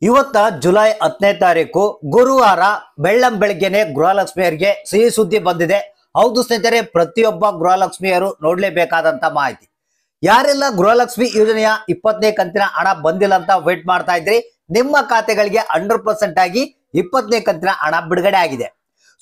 ಇವತ್ತ ಜುಲೈ 10ನೇ ತಾರೀಕು ಗುರುವಾರ ಬೆಳ್ಳಂಬೆಳಗ್ಗೆನೆ ಗೃಹಲಕ್ಷ್ಮಿಯರಿಗೆ ಸಿಹಿ ಸುದ್ದಿ ಬಂದಿದೆ. ಹೌದು ಸ್ನೇಹಿತರೆ, ಪ್ರತಿಯೊಬ್ಬ ಗೃಹಲಕ್ಷ್ಮಿಯರು ನೋಡ್ಲೇಬೇಕಾದಂತ ಮಾಹಿತಿ. ಯಾರೆಲ್ಲ ಗೃಹಲಕ್ಷ್ಮಿ ಯೋಜನೆಯ 20ನೇ ಕಂತಿನ ಹಣ ಬಂದಿಲ್ಲ ಅಂತ ವೇಟ್ ಮಾಡ್ತಾ ಇದ್ರಿ, ನಿಮ್ಮ ಖಾತೆಗಳಿಗೆ 100% ಆಗಿ 20ನೇ ಕಂತಿನ ಹಣ ಬಿಡುಗಡೆ ಆಗಿದೆ.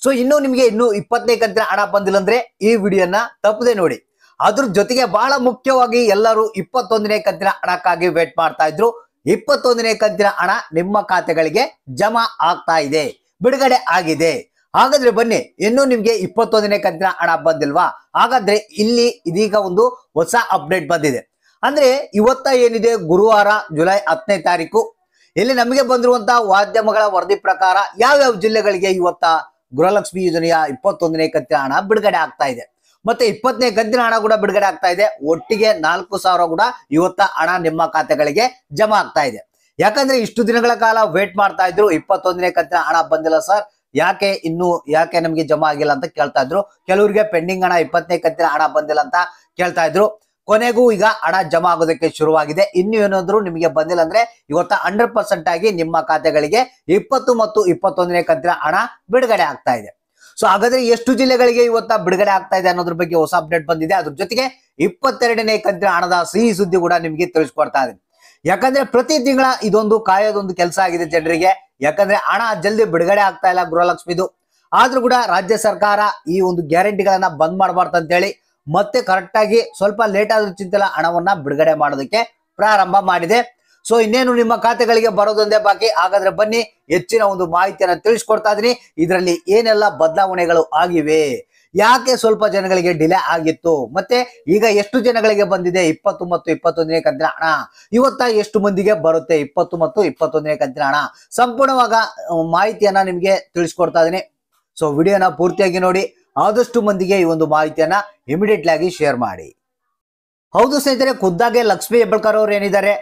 ಸೊ ನಿಮಗೆ ಇನ್ನು 20ನೇ ಕಂತಿನ ಹಣ ಬಂದಿಲ್ಲ ಅಂದ್ರೆ ಈ ವಿಡಿಯೋನ ತಪ್ಪದೆ ನೋಡಿ. ಅದ್ರ ಜೊತೆಗೆ ಬಹಳ ಮುಖ್ಯವಾಗಿ ಎಲ್ಲರೂ 21ನೇ ಕಂತಿನ ಹಣಕ್ಕಾಗಿ ವೇಟ್ ಮಾಡ್ತಾ ಇದ್ರು. 21ನೇ ಕಂತಿನ ಹಣ ನಿಮ್ಮ ಖಾತೆಗಳಿಗೆ ಜಮಾ ಆಗ್ತಾ ಇದೆ, ಬಿಡುಗಡೆ ಆಗಿದೆ. ಹಾಗಾದ್ರೆ ಬನ್ನಿ, ಇನ್ನು ನಿಮ್ಗೆ 21ನೇ ಕಂತಿನ ಹಣ ಬಂದಿಲ್ವಾ? ಹಾಗಾದ್ರೆ ಇಲ್ಲಿ ಇದೀಗ ಒಂದು ಹೊಸ ಅಪ್ಡೇಟ್ ಬಂದಿದೆ. ಅಂದ್ರೆ ಇವತ್ತ ಏನಿದೆ ಗುರುವಾರ ಜುಲೈ 10ನೇ ತಾರೀಕು, ಇಲ್ಲಿ ನಮಗೆ ಬಂದಿರುವಂತಹ ಮಾಧ್ಯಮಗಳ ವರದಿ ಪ್ರಕಾರ ಯಾವ್ಯಾವ ಜಿಲ್ಲೆಗಳಿಗೆ ಇವತ್ತ ಗೃಹಲಕ್ಷ್ಮಿ ಯೋಜನೆಯ 21ನೇ ಕಂತಿನ ಹಣ ಬಿಡುಗಡೆ ಆಗ್ತಾ ಇದೆ, ಮತ್ತೆ 20ನೇ ಕಂತಿನ ಹಣ ಕೂಡ ಬಿಡುಗಡೆ ಆಗ್ತಾ ಇದೆ. ಒಟ್ಟಿಗೆ 4,000 ಕೂಡ ಇವತ್ತ ಹಣ ನಿಮ್ಮ ಖಾತೆಗಳಿಗೆ ಜಮಾ ಆಗ್ತಾ ಇದೆ. ಯಾಕಂದ್ರೆ ಇಷ್ಟು ದಿನಗಳ ಕಾಲ ವೇಟ್ ಮಾಡ್ತಾ ಇದ್ರು, 21ನೇ ಕಂತಿನ ಹಣ ಬಂದಿಲ್ಲ ಸರ್, ಯಾಕೆ ನಮಗೆ ಜಮಾ ಆಗಿಲ್ಲ ಅಂತ ಕೇಳ್ತಾ ಇದ್ರು. ಕೆಲವರಿಗೆ ಪೆಂಡಿಂಗ್ ಹಣ 20ನೇ ಕಂತಿನ ಹಣ ಬಂದಿಲ್ಲ ಅಂತ ಕೇಳ್ತಾ ಇದ್ರು. ಕೊನೆಗೂ ಈಗ ಹಣ ಜಮಾ ಆಗೋದಕ್ಕೆ ಶುರುವಾಗಿದೆ. ಇನ್ನು ಏನಾದ್ರು ನಿಮಗೆ ಬಂದಿಲ್ಲ ಅಂದ್ರೆ ಇವತ್ತ 100% ಆಗಿ ನಿಮ್ಮ ಖಾತೆಗಳಿಗೆ 20 ಮತ್ತು 21ನೇ ಕಂತಿನ ಹಣ ಬಿಡುಗಡೆ ಆಗ್ತಾ ಇದೆ. ಸೊ ಹಾಗಾದ್ರೆ ಎಷ್ಟು ಜಿಲ್ಲೆಗಳಿಗೆ ಇವತ್ತ ಬಿಡುಗಡೆ ಆಗ್ತಾ ಇದೆ ಅನ್ನೋದ್ರ ಬಗ್ಗೆ ಹೊಸ ಅಪ್ಡೇಟ್ ಬಂದಿದೆ. ಅದ್ರ ಜೊತೆಗೆ 22ನೇ ಕಂತಿನ ಹಣದ ಸಿಹಿ ಸುದ್ದಿ ಕೂಡ ನಿಮ್ಗೆ ತಿಳಿಸ್ಕೊಡ್ತಾ ಇದೆ. ಯಾಕಂದ್ರೆ ಪ್ರತಿ ತಿಂಗಳ ಇದೊಂದು ಕಾಯೋದೊಂದು ಕೆಲಸ ಆಗಿದೆ ಜನರಿಗೆ. ಯಾಕಂದ್ರೆ ಹಣ ಜಲ್ದಿ ಬಿಡುಗಡೆ ಆಗ್ತಾ ಇಲ್ಲ ಗೃಹಲಕ್ಷ್ಮಿದು. ಆದ್ರೂ ಕೂಡ ರಾಜ್ಯ ಸರ್ಕಾರ ಈ ಒಂದು ಗ್ಯಾರಂಟಿಗಳನ್ನ ಬಂದ್ ಮಾಡಬಾರ್ದು ಅಂತ ಹೇಳಿ ಮತ್ತೆ ಕರೆಕ್ಟ್ ಆಗಿ ಸ್ವಲ್ಪ ಲೇಟ್ ಆದ್ರೂ ಚಿಂತೆಲ್ಲ ಹಣವನ್ನ ಬಿಡುಗಡೆ ಮಾಡೋದಕ್ಕೆ ಪ್ರಾರಂಭ ಮಾಡಿದೆ. ಸೊ ಇನ್ನೇನು ನಿಮ್ಮ ಖಾತೆಗಳಿಗೆ ಬರೋದೊಂದೇ ಬಾಕಿ. ಹಾಗಾದ್ರೆ ಬನ್ನಿ, ಹೆಚ್ಚಿನ ಒಂದು ಮಾಹಿತಿಯನ್ನ ತಿಳಿಸ್ಕೊಡ್ತಾ ಇದೀನಿ. ಇದರಲ್ಲಿ ಏನೆಲ್ಲ ಬದಲಾವಣೆಗಳು ಆಗಿವೆ, ಯಾಕೆ ಸ್ವಲ್ಪ ಜನಗಳಿಗೆ ಡಿಲೇ ಆಗಿತ್ತು, ಮತ್ತೆ ಈಗ ಎಷ್ಟು ಜನಗಳಿಗೆ ಬಂದಿದೆ 20 ಮತ್ತು 21ನೇ ಕಂತಿನ ಹಣ, ಇವತ್ತ ಎಷ್ಟು ಮಂದಿಗೆ ಬರುತ್ತೆ 20 ಮತ್ತು 21ನೇ ಕಂತಿನ ಹಣ, ಸಂಪೂರ್ಣವಾಗ ಮಾಹಿತಿಯನ್ನ ನಿಮ್ಗೆ ತಿಳಿಸ್ಕೊಡ್ತಾ ಇದೀನಿ. ಸೊ ವಿಡಿಯೋನ ಪೂರ್ತಿಯಾಗಿ ನೋಡಿ, ಆದಷ್ಟು ಮಂದಿಗೆ ಈ ಒಂದು ಮಾಹಿತಿಯನ್ನ ಇಮಿಡಿಯೇಟ್ಲಿ ಆಗಿ ಶೇರ್ ಮಾಡಿ. ಹೌದು ಸ್ನೇಹಿತರೆ, ಖುದ್ದಾಗೆ ಲಕ್ಷ್ಮೀ ಹೆಬ್ಬಾಳ್ಕರ್ ಅವರು ಏನಿದ್ದಾರೆ,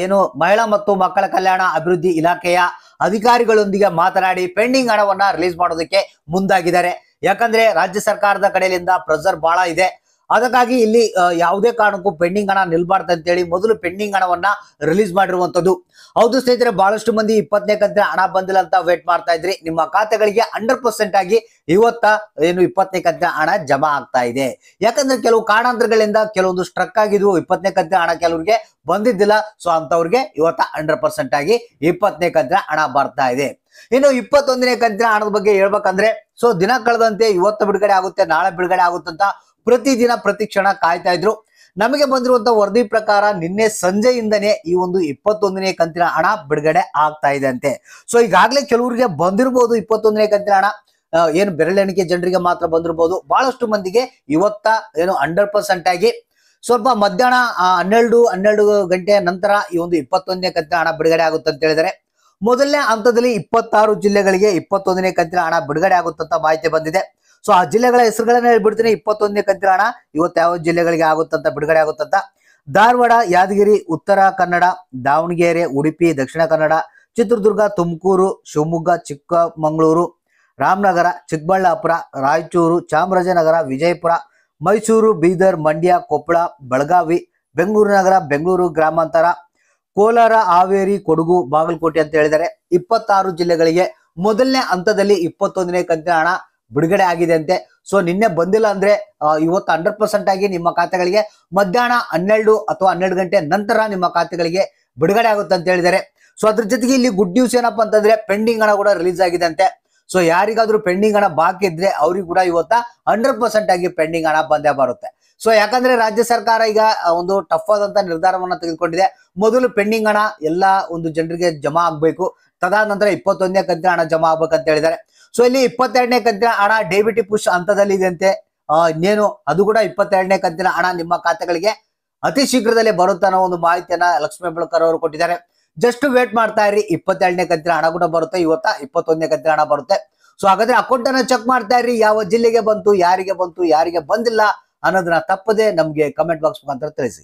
ಏನು ಮಹಿಳಾ ಮತ್ತು ಮಕ್ಕಳ ಕಲ್ಯಾಣ ಅಭಿವೃದ್ಧಿ ಇಲಾಖೆಯ ಅಧಿಕಾರಿಗಳೊಂದಿಗೆ ಮಾತನಾಡಿ ಪೆಂಡಿಂಗ್ ಹಣವನ್ನ ರಿಲೀಸ್ ಮಾಡೋದಕ್ಕೆ ಮುಂದಾಗಿದ್ದಾರೆ. ಯಾಕಂದ್ರೆ ರಾಜ್ಯ ಸರ್ಕಾರದ ಕಡೆಯಿಂದ ಪ್ರೆಷರ್ ಬಹಳ ಇದೆ. ಅದಕ್ಕಾಗಿ ಇಲ್ಲಿ ಯಾವುದೇ ಕಾರಣಕ್ಕೂ ಪೆಂಡಿಂಗ್ ಹಣ ನಿಲ್ಬಾರ್ದು ಅಂತ ಹೇಳಿ ಮೊದಲು ಪೆಂಡಿಂಗ್ ಹಣವನ್ನ ರಿಲೀಸ್ ಮಾಡಿರುವಂತದ್ದು. ಹೌದು ಸ್ನೇಹಿತರೆ, ಬಹಳಷ್ಟು ಮಂದಿ 20ನೇ ಕಂತಿನ ಹಣ ಬಂದಿಲ್ಲ ಅಂತ ವೇಟ್ ಮಾಡ್ತಾ ಇದ್ರಿ. ನಿಮ್ಮ ಖಾತೆಗಳಿಗೆ 100% ಆಗಿ ಇವತ್ತ 20ನೇ ಕಂತಿನ ಹಣ ಜಮಾ ಆಗ್ತಾ ಇದೆ. ಯಾಕಂದ್ರೆ ಕೆಲವು ಕಾರಣಾಂತರಗಳಿಂದ ಕೆಲವೊಂದು ಸ್ಟ್ರಕ್ ಆಗಿದ್ವು, 20ನೇ ಕಂತಿನ ಹಣ ಕೆಲವರಿಗೆ ಬಂದಿದ್ದಿಲ್ಲ. ಸೊ ಅಂತವ್ರಿಗೆ ಇವತ್ತ 100% ಆಗಿ 20ನೇ ಕಂತಿನ ಹಣ ಬರ್ತಾ ಇದೆ. ಇನ್ನು 21ನೇ ಕಂತಿನ ಹಣದ ಬಗ್ಗೆ ಹೇಳ್ಬೇಕಂದ್ರೆ, ಸೊ ದಿನ ಕಳೆದಂತೆ ಇವತ್ತು ಬಿಡುಗಡೆ ಆಗುತ್ತೆ, ನಾಳೆ ಬಿಡುಗಡೆ ಆಗುತ್ತಂತ ಪ್ರತಿದಿನ ಪ್ರತಿ ಕ್ಷಣ ಕಾಯ್ತಾ ಇದ್ರು. ನಮಗೆ ಬಂದಿರುವಂತ ವರದಿ ಪ್ರಕಾರ ನಿನ್ನೆ ಸಂಜೆಯಿಂದನೇ ಈ ಒಂದು 21ನೇ ಕಂತಿನ ಹಣ ಬಿಡುಗಡೆ ಆಗ್ತಾ ಇದೆ ಅಂತೆ. ಸೊ ಈಗಾಗಲೇ ಕೆಲವರಿಗೆ ಬಂದಿರಬಹುದು 21ನೇ ಕಂತಿನ ಹಣ, ಏನು ಬೆರಳೆಣಿಕೆ ಜನರಿಗೆ ಮಾತ್ರ ಬಂದಿರಬಹುದು. ಬಹಳಷ್ಟು ಮಂದಿಗೆ ಇವತ್ತ 100% ಆಗಿ ಸ್ವಲ್ಪ ಮಧ್ಯಾಹ್ನ 12 ಗಂಟೆಯ ನಂತರ ಈ ಒಂದು 21ನೇ ಕಂತಿನ ಹಣ ಬಿಡುಗಡೆ ಆಗುತ್ತೆ ಅಂತ ಹೇಳಿದರೆ, ಮೊದಲನೇ ಹಂತದಲ್ಲಿ 26 ಜಿಲ್ಲೆಗಳಿಗೆ 21ನೇ ಕಂತಿನ ಹಣ ಬಿಡುಗಡೆ ಆಗುತ್ತಂತ ಮಾಹಿತಿ ಬಂದಿದೆ. ಸೊ ಆ ಜಿಲ್ಲೆಗಳ ಹೆಸರುಗಳನ್ನ ಹೇಳ್ಬಿಡ್ತೀನಿ. 21ನೇ ಕಂತಿನ ಹಣ ಇವತ್ತು ಯಾವ ಜಿಲ್ಲೆಗಳಿಗೆ ಆಗುತ್ತಂತ ಬಿಡುಗಡೆ ಆಗುತ್ತಂತ: ಧಾರವಾಡ, ಯಾದಗಿರಿ, ಉತ್ತರ ಕನ್ನಡ, ದಾವಣಗೆರೆ, ಉಡುಪಿ, ದಕ್ಷಿಣ ಕನ್ನಡ, ಚಿತ್ರದುರ್ಗ, ತುಮಕೂರು, ಶಿವಮೊಗ್ಗ, ಚಿಕ್ಕಮಗಳೂರು, ರಾಮನಗರ, ಚಿಕ್ಕಬಳ್ಳಾಪುರ, ರಾಯಚೂರು, ಚಾಮರಾಜನಗರ, ವಿಜಯಪುರ, ಮೈಸೂರು, ಬೀದರ್, ಮಂಡ್ಯ, ಕೊಪ್ಪಳ, ಬೆಳಗಾವಿ, ಬೆಂಗಳೂರು ನಗರ, ಬೆಂಗಳೂರು ಗ್ರಾಮಾಂತರ, ಕೋಲಾರ, ಹಾವೇರಿ, ಕೊಡಗು, ಬಾಗಲಕೋಟೆ ಅಂತ ಹೇಳಿದರೆ 26 ಜಿಲ್ಲೆಗಳಿಗೆ ಮೊದಲನೇ ಹಂತದಲ್ಲಿ 21ನೇ ಕಂತಿನ ಹಣ ಬಿಡುಗಡೆ ಆಗಿದೆ ಅಂತೆ. ಸೊ ನಿನ್ನೆ ಬಂದಿಲ್ಲ ಅಂದ್ರೆ ಇವತ್ತು 100% ಆಗಿ ನಿಮ್ಮ ಖಾತೆಗಳಿಗೆ ಮಧ್ಯಾಹ್ನ 12 ಅಥವಾ 12 ಗಂಟೆ ನಂತರ ನಿಮ್ಮ ಖಾತೆಗಳಿಗೆ ಬಿಡುಗಡೆ ಆಗುತ್ತೆ ಅಂತ ಹೇಳಿದ್ದಾರೆ. ಸೊ ಅದ್ರ ಜೊತೆಗೆ ಇಲ್ಲಿ ಗುಡ್ ನ್ಯೂಸ್ ಏನಪ್ಪಾ ಅಂತಂದ್ರೆ, ಪೆಂಡಿಂಗ್ ಹಣ ಕೂಡ ರಿಲೀಸ್ ಆಗಿದೆ ಅಂತೆ. ಸೊ ಯಾರಿಗಾದ್ರೂ ಪೆಂಡಿಂಗ್ ಹಣ ಬಾಕಿ ಇದ್ರೆ ಅವ್ರಿಗೆ ಕೂಡ ಇವತ್ತ 100% ಆಗಿ ಪೆಂಡಿಂಗ್ ಹಣ ಬಂದೇ ಬರುತ್ತೆ. ಸೊ ಯಾಕಂದ್ರೆ ರಾಜ್ಯ ಸರ್ಕಾರ ಈಗ ಒಂದು ಟಫ್ ಆದಂತ ನಿರ್ಧಾರವನ್ನ ತೆಗೆದುಕೊಂಡಿದೆ. ಮೊದಲು ಪೆಂಡಿಂಗ್ ಹಣ ಎಲ್ಲಾ ಒಂದು ಜನರಿಗೆ ಜಮಾ ಆಗ್ಬೇಕು, ತದನಂತರ 21ನೇ ಕಂತಿನ ಹಣ ಜಮಾ ಆಗ್ಬೇಕಂತ ಹೇಳಿದ್ದಾರೆ. ಸೊ ಇಲ್ಲಿ 22ನೇ ಕಂತಿನ ಹಣ ಡೆಬಿಟಿ ಪುಷ್ ಹಂತದಲ್ಲಿ ಇದೆ ಅಂತೆ. ಇನ್ನೇನು ಅದು ಕೂಡ 22ನೇ ಕಂತಿನ ಹಣ ನಿಮ್ಮ ಖಾತೆಗಳಿಗೆ ಅತಿ ಶೀಘ್ರದಲ್ಲೇ ಬರುತ್ತೆ ಅನ್ನೋ ಒಂದು ಮಾಹಿತಿಯನ್ನ ಲಕ್ಷ್ಮೀ ಹೆಬ್ಬಾಳ್ಕರ್ ಅವರು ಕೊಟ್ಟಿದ್ದಾರೆ. ಜಸ್ಟ್ ವೇಟ್ ಮಾಡ್ತಾ ಇರಿ, 22ನೇ ಕಂತಿನ ಹಣ ಕೂಡ ಬರುತ್ತೆ. ಇವತ್ತ 21ನೇ ಕಂತಿನ ಹಣ ಬರುತ್ತೆ. ಸೊ ಹಾಗಾದ್ರೆ ಅಕೌಂಟ್ ಅನ್ನ ಚೆಕ್ ಮಾಡ್ತಾ ಇರಿ, ಯಾವ ಜಿಲ್ಲೆಗೆ ಬಂತು, ಯಾರಿಗೆ ಬಂದಿಲ್ಲ ಅನ್ನೋದನ್ನ ತಪ್ಪದೆ ನಮ್ಗೆ ಕಮೆಂಟ್ ಬಾಕ್ಸ್ ಮುಖಾಂತರ ತಿಳಿಸಿ.